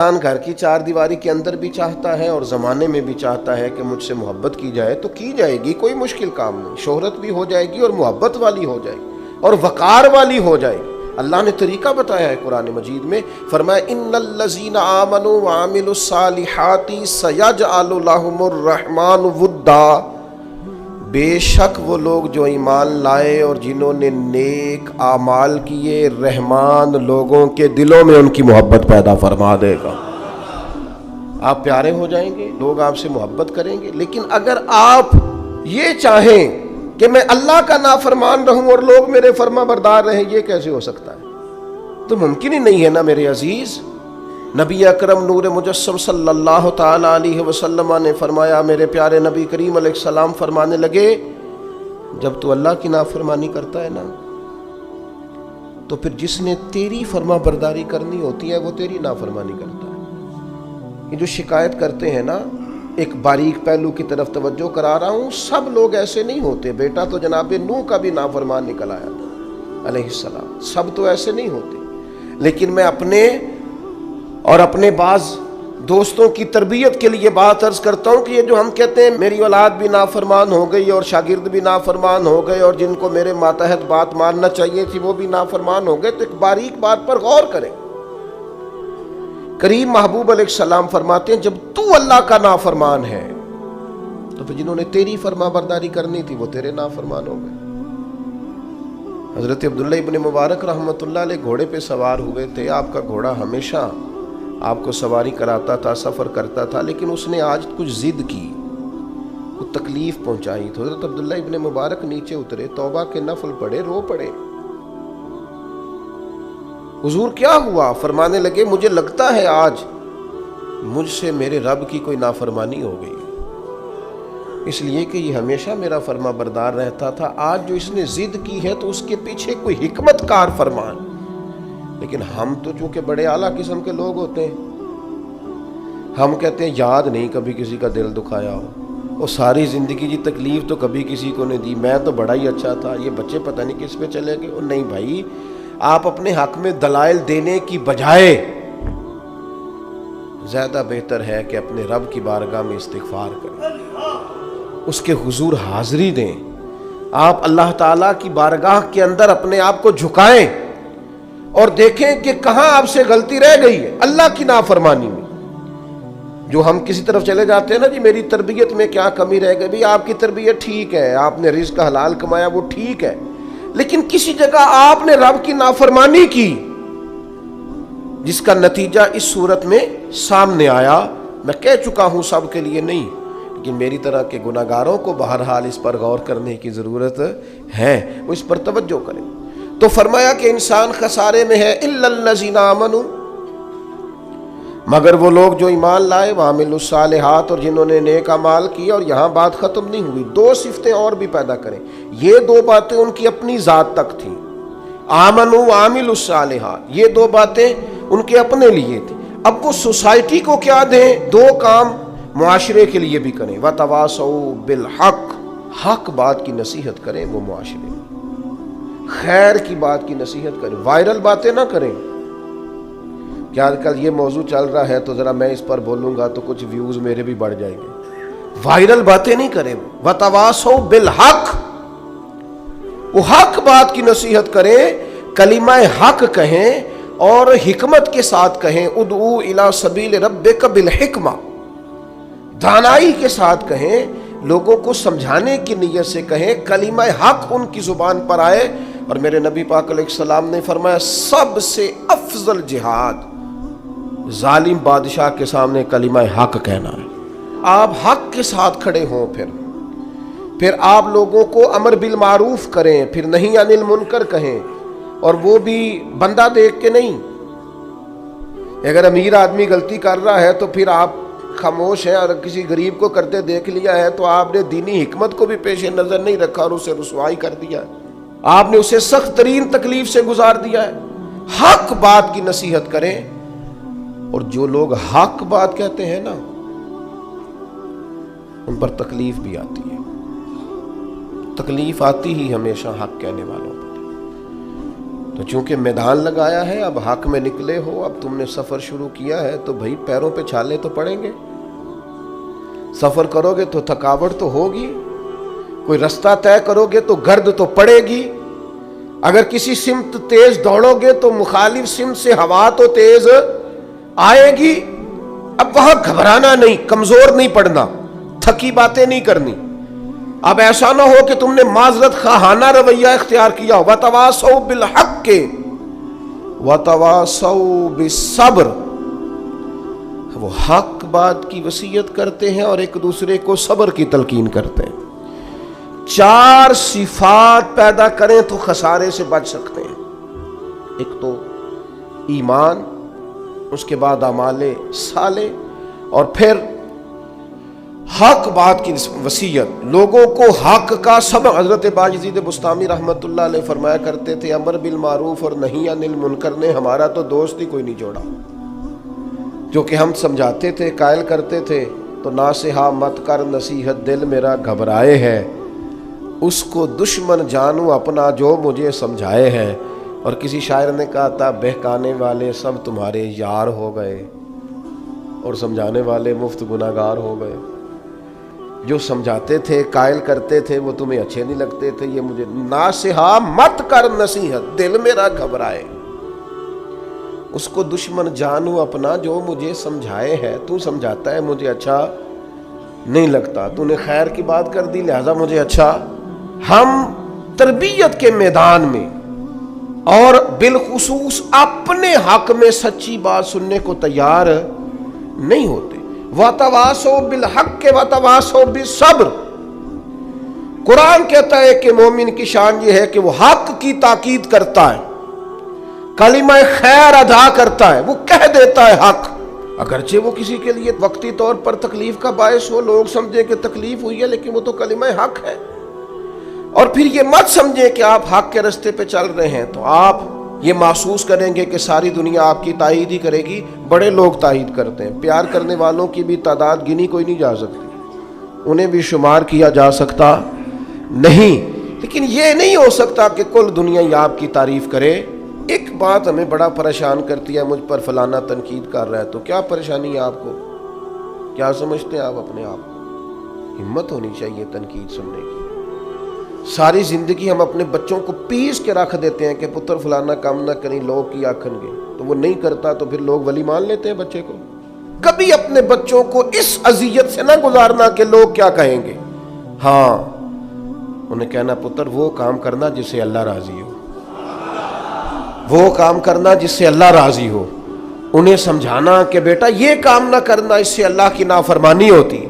انسان گھر کی چار دیواری کے اندر بھی چاہتا ہے اور زمانے میں بھی چاہتا ہے کہ مجھ سے محبت کی جائے تو کی جائے گی، کوئی مشکل کام نہیں، شہرت بھی ہو جائے گی اور محبت والی ہو جائے گی اور وقار والی ہو جائے گی۔ اللہ نے طریقہ بتایا ہے قرآن مجید میں، فرمایا ان الذین آمنوا وعملوا الصالحات سیجعل لهم الرحمن ودا، بے شک وہ لوگ جو ایمان لائے اور جنہوں نے نیک اعمال کیے، رحمان لوگوں کے دلوں میں ان کی محبت پیدا فرما دے گا۔ آپ پیارے ہو جائیں گے، لوگ آپ سے محبت کریں گے۔ لیکن اگر آپ یہ چاہیں کہ میں اللہ کا نافرمان رہوں اور لوگ میرے فرما بردار رہیں، یہ کیسے ہو سکتا ہے؟ تو ممکن ہی نہیں ہے نا میرے عزیز۔ نبی اکرم نور مجسم صلی اللہ تعالی علیہ وسلم نے فرمایا، میرے پیارے نبی کریم علیہ السلام فرمانے لگے، جب تو اللہ کی نافرمانی کرتا ہے نا تو پھر جس نے تیری فرما برداری کرنی ہوتی ہے وہ تیری نافرمانی کرتا ہے۔ یہ جو شکایت کرتے ہیں نا، ایک باریک پہلو کی طرف توجہ کرا رہا ہوں، سب لوگ ایسے نہیں ہوتے۔ بیٹا تو جناب نوح کا بھی نافرمان نکل آیا تھا علیہ السلام، سب تو ایسے نہیں ہوتے۔ لیکن میں اپنے اور اپنے بعض دوستوں کی تربیت کے لیے بات عرض کرتا ہوں کہ یہ جو ہم کہتے ہیں میری اولاد بھی نافرمان ہو گئی اور شاگرد بھی نافرمان ہو گئے اور جن کو میرے ماتحت بات ماننا چاہیے تھی وہ بھی نافرمان ہو گئے، تو ایک باریک بات پر غور کریں۔ کریم محبوب علیہ السلام فرماتے ہیں جب تو اللہ کا نافرمان ہے تو پھر جنہوں نے تیری فرما برداری کرنی تھی وہ تیرے نافرمان ہو گئے۔ حضرت عبداللہ ابن مبارک رحمۃ اللہ علیہ گھوڑے پہ سوار ہوئے تھے، آپ کا گھوڑا ہمیشہ آپ کو سواری کراتا تھا، سفر کرتا تھا، لیکن اس نے آج کچھ ضد کی، کچھ تکلیف پہنچائی تو حضرت عبداللہ ابن مبارک نیچے اترے، توبہ کے نفل پڑھے، رو پڑے۔ حضور کیا ہوا؟ فرمانے لگے مجھے لگتا ہے آج مجھ سے میرے رب کی کوئی نافرمانی ہو گئی، اس لیے کہ یہ ہمیشہ میرا فرما بردار رہتا تھا، آج جو اس نے ضد کی ہے تو اس کے پیچھے کوئی حکمت کار فرمان۔ لیکن ہم تو چونکہ بڑے اعلیٰ قسم کے لوگ ہوتے ہیں، ہم کہتے ہیں یاد نہیں کبھی کسی کا دل دکھایا ہو، وہ ساری زندگی کی تکلیف تو کبھی کسی کو نہیں دی، میں تو بڑا ہی اچھا تھا، یہ بچے پتہ نہیں کس پہ چلے گئے۔ اور نہیں بھائی، آپ اپنے حق میں دلائل دینے کی بجائے زیادہ بہتر ہے کہ اپنے رب کی بارگاہ میں استغفار کریں، اس کے حضور حاضری دیں، آپ اللہ تعالیٰ کی بارگاہ کے اندر اپنے آپ کو جھکائیں اور دیکھیں کہ کہاں آپ سے غلطی رہ گئی ہے اللہ کی نافرمانی میں۔ جو ہم کسی طرف چلے جاتے ہیں نا، جی میری تربیت میں کیا کمی رہ گئی، بھی آپ کی تربیت ٹھیک ہے، آپ نے رزق حلال کمایا وہ ٹھیک ہے، لیکن کسی جگہ آپ نے رب کی نافرمانی کی جس کا نتیجہ اس صورت میں سامنے آیا۔ میں کہہ چکا ہوں سب کے لیے نہیں، لیکن میری طرح کے گناہگاروں کو بہرحال اس پر غور کرنے کی ضرورت ہے، وہ اس پر توجہ کریں۔ تو فرمایا کہ انسان خسارے میں ہے، الا الذین آمنوا، مگر وہ لوگ جو ایمان لائے، وعملوا الصالحات، اور جنہوں نے نیک اعمال کیا۔ اور یہاں بات ختم نہیں ہوئی، دو صفتیں اور بھی پیدا کریں۔ یہ دو باتیں ان کی اپنی ذات تک تھیں، آمنوا وعملوا الصالحات، یہ دو باتیں ان کے اپنے لیے تھیں۔ اب وہ سوسائٹی کو کیا دیں؟ دو کام معاشرے کے لیے بھی کریں، وتواصوا بالحق، حق بات کی نصیحت کریں وہ معاشرے میں، خیر کی بات کی نصیحت کریں، وائرل باتیں نہ کریں کہ آج کل یہ موضوع چل رہا ہے تو ذرا میں اس پر بولوں گا تو کچھ ویوز میرے بھی بڑھ جائیں گے، وائرل باتیں نہیں کریں۔ وتواصوا بالحق، وہ حق بات کی نصیحت کریں، کلمہ حق کہیں اور حکمت کے ساتھ کہیں، ادعو الی سبیل ربک بالحکمہ، دانائی کے ساتھ کہیں، لوگوں کو سمجھانے کی نیت سے کہیں، کلمہ حق ان کی زبان پر آئے۔ اور میرے نبی پاک علیہ السلام نے فرمایا سب سے افضل جہاد ظالم بادشاہ کے سامنے کلمہ حق کہنا ہے۔ آپ حق کے ساتھ کھڑے ہوں، پھر آپ لوگوں کو امر بالمعروف کریں، پھر نہی عن المنکر کہیں، اور وہ بھی بندہ دیکھ کے نہیں۔ اگر امیر آدمی غلطی کر رہا ہے تو پھر آپ خاموش ہیں، اور کسی غریب کو کرتے دیکھ لیا ہے تو آپ نے دینی حکمت کو بھی پیش نظر نہیں رکھا اور اسے رسوائی کر دیا ہے، آپ نے اسے سخت ترین تکلیف سے گزار دیا ہے۔ حق بات کی نصیحت کریں، اور جو لوگ حق بات کہتے ہیں نا ان پر تکلیف بھی آتی ہے، تکلیف آتی ہی ہمیشہ حق کہنے والوں پر۔ تو چونکہ میدان لگایا ہے، اب حق میں نکلے ہو، اب تم نے سفر شروع کیا ہے، تو بھائی پیروں پہ چھالے تو پڑیں گے. سفر کرو گے تو تھکاوٹ تو ہوگی، کوئی رستہ طے کرو گے تو گرد تو پڑے گی. اگر کسی سمت تیز دوڑو گے تو مخالف سمت سے ہوا تو تیز آئے گی. اب وہاں گھبرانا نہیں، کمزور نہیں پڑنا، تھکی باتیں نہیں کرنی. اب ایسا نہ ہو کہ تم نے معذرت خواہانہ رویہ اختیار کیا. وَتَوَاصَوْا بِالْحَقِّ وَتَوَاصَوْا بِالصَّبْرِ. وہ حق بات کی وصیت کرتے ہیں اور ایک دوسرے کو صبر کی تلقین کرتے ہیں. 4 صفات پیدا کریں تو خسارے سے بچ سکتے ہیں. ایک تو ایمان، اس کے بعد اعمال صالح، اور پھر حق بات کی وصیت، لوگوں کو حق کا سبق. حضرت باجزید بستامی رحمۃ اللہ علیہ فرمایا کرتے تھے امر بالمعروف اور نہی عن المنکر نے ہمارا تو دوست ہی کوئی نہیں جوڑا. جو کہ ہم سمجھاتے تھے، قائل کرتے تھے، تو ناصحہ مت کر نصیحت دل میرا گھبرائے ہے، اس کو دشمن جانوں اپنا جو مجھے سمجھائے ہے. اور کسی شاعر نے کہا تھا بہکانے والے سب تمہارے یار ہو گئے اور سمجھانے والے مفت گناہگار ہو گئے. جو سمجھاتے تھے، قائل کرتے تھے، وہ تمہیں اچھے نہیں لگتے تھے. یہ مجھے ناصحہ مت کر نصیحت دل میرا گھبرائے، اس کو دشمن جانوں اپنا جو مجھے سمجھائے ہے. تو سمجھاتا ہے مجھے اچھا نہیں لگتا، تو نے خیر کی بات کر دی لہذا مجھے اچھا. ہم تربیت کے میدان میں اور بالخصوص اپنے حق میں سچی بات سننے کو تیار نہیں ہوتے. وَتَوَاصَوْا بِالْحَقِّ وَتَوَاصَوْا بِالصَّبْرِ. قرآن کہتا ہے کہ مومن کی شان یہ ہے کہ وہ حق کی تاکید کرتا ہے، کلمہ خیر ادا کرتا ہے، وہ کہہ دیتا ہے حق، اگرچہ وہ کسی کے لیے وقتی طور پر تکلیف کا باعث ہو، لوگ سمجھے کہ تکلیف ہوئی ہے، لیکن وہ تو کلمہ حق ہے. اور پھر یہ مت سمجھے کہ آپ حق کے رستے پہ چل رہے ہیں تو آپ یہ محسوس کریں گے کہ ساری دنیا آپ کی تائید ہی کرے گی. بڑے لوگ تائید کرتے ہیں، پیار کرنے والوں کی بھی تعداد گنی کوئی نہیں جا سکتی، انہیں بھی شمار کیا جا سکتا نہیں. لیکن یہ نہیں ہو سکتا کہ کل دنیا ہی آپ کی تعریف کرے. ایک بات ہمیں بڑا پریشان کرتی ہے، مجھ پر فلانا تنقید کر رہا ہے، تو کیا پریشانی ہے آپ کو؟ کیا سمجھتے ہیں آپ اپنے آپ کو؟ ہمت ہونی چاہیے تنقید سننے کی. ساری زندگی ہم اپنے بچوں کو پیس کے رکھ دیتے ہیں کہ پتر فلانا کام نہ کریں لوگ کی آکھن گے، تو وہ نہیں کرتا تو پھر لوگ ولی مان لیتے ہیں بچے کو. کبھی اپنے بچوں کو اس اذیت سے نہ گزارنا کہ لوگ کیا کہیں گے. ہاں، انہیں کہنا پتر وہ کام کرنا جس سے اللہ راضی ہو، وہ کام کرنا جس سے اللہ راضی ہو. انہیں سمجھانا کہ بیٹا یہ کام نہ کرنا، اس سے اللہ کی نافرمانی ہوتی.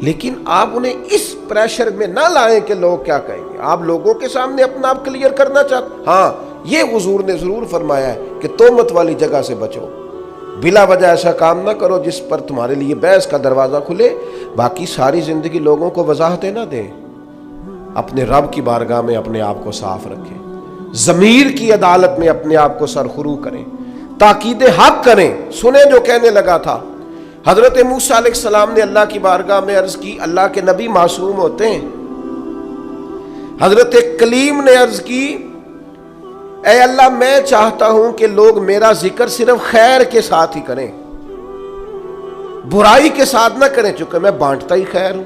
لیکن آپ انہیں اس پریشر میں نہ لائیں کہ لوگ کیا کہیں گے. آپ لوگوں کے سامنے اپنا آپ کلیئر کرنا چاہتے. ہاں، یہ حضور نے ضرور فرمایا ہے کہ تہمت والی جگہ سے بچو، بلا وجہ ایسا کام نہ کرو جس پر تمہارے لیے بحث کا دروازہ کھلے. باقی ساری زندگی لوگوں کو وضاحتیں نہ دیں، اپنے رب کی بارگاہ میں اپنے آپ کو صاف رکھیں، ضمیر کی عدالت میں اپنے آپ کو سرخرو کریں، تاکید حق کریں. سنیں جو کہنے لگا تھا. حضرت موسیٰ علیہ السلام نے اللہ کی بارگاہ میں عرض کی، اللہ کے نبی معصوم ہوتے ہیں. حضرت کلیم نے عرض کی، اے اللہ میں چاہتا ہوں کہ لوگ میرا ذکر صرف خیر کے ساتھ ہی کریں، برائی کے ساتھ نہ کریں، چونکہ میں بانٹتا ہی خیر ہوں،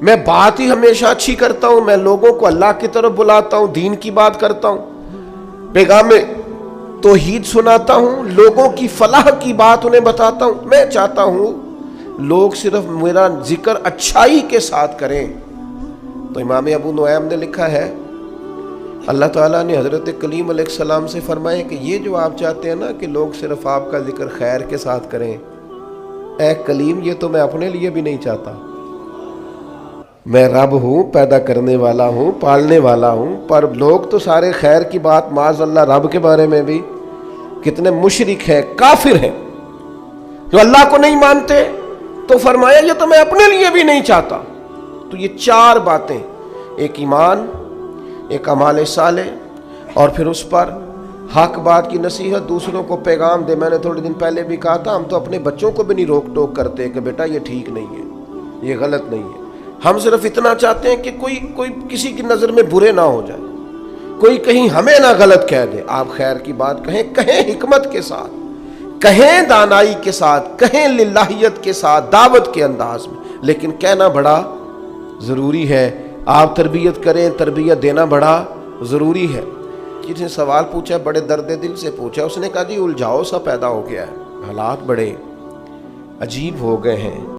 میں بات ہی ہمیشہ اچھی کرتا ہوں، میں لوگوں کو اللہ کی طرف بلاتا ہوں، دین کی بات کرتا ہوں، پیغام توحید سناتا ہوں، لوگوں کی فلاح کی بات انہیں بتاتا ہوں. میں چاہتا ہوں لوگ صرف میرا ذکر اچھائی کے ساتھ کریں. تو امام ابو نعیم نے لکھا ہے اللہ تعالیٰ نے حضرت کلیم علیہ السلام سے فرمایا کہ یہ جو آپ چاہتے ہیں نا کہ لوگ صرف آپ کا ذکر خیر کے ساتھ کریں، اے کلیم یہ تو میں اپنے لیے بھی نہیں چاہتا. میں رب ہوں، پیدا کرنے والا ہوں، پالنے والا ہوں، پر لوگ تو سارے خیر کی بات معاذ اللہ رب کے بارے میں بھی کتنے مشرک ہیں، کافر ہیں جو اللہ کو نہیں مانتے. تو فرمایا یہ تو میں اپنے لیے بھی نہیں چاہتا. تو یہ 4 باتیں، ایک ایمان، ایک اعمال صالح، اور پھر اس پر حق بات کی نصیحت، دوسروں کو پیغام دے. میں نے تھوڑے دن پہلے بھی کہا تھا ہم تو اپنے بچوں کو بھی نہیں روک ٹوک کرتے کہ بیٹا یہ ٹھیک نہیں ہے، یہ غلط نہیں ہے. ہم صرف اتنا چاہتے ہیں کہ کوئی کسی کی نظر میں برے نہ ہو جائے، کوئی کہیں ہمیں نہ غلط کہہ دے. آپ خیر کی بات کہیں، کہیں حکمت کے ساتھ، کہیں دانائی کے ساتھ، کہیں للہیت کے ساتھ، دعوت کے انداز میں، لیکن کہنا بڑا ضروری ہے. آپ تربیت کریں، تربیت دینا بڑا ضروری ہے. جس نے سوال پوچھا بڑے درد دل سے پوچھا، اس نے کہا جی الجھاؤ سا پیدا ہو گیا ہے، حالات بڑے عجیب ہو گئے ہیں.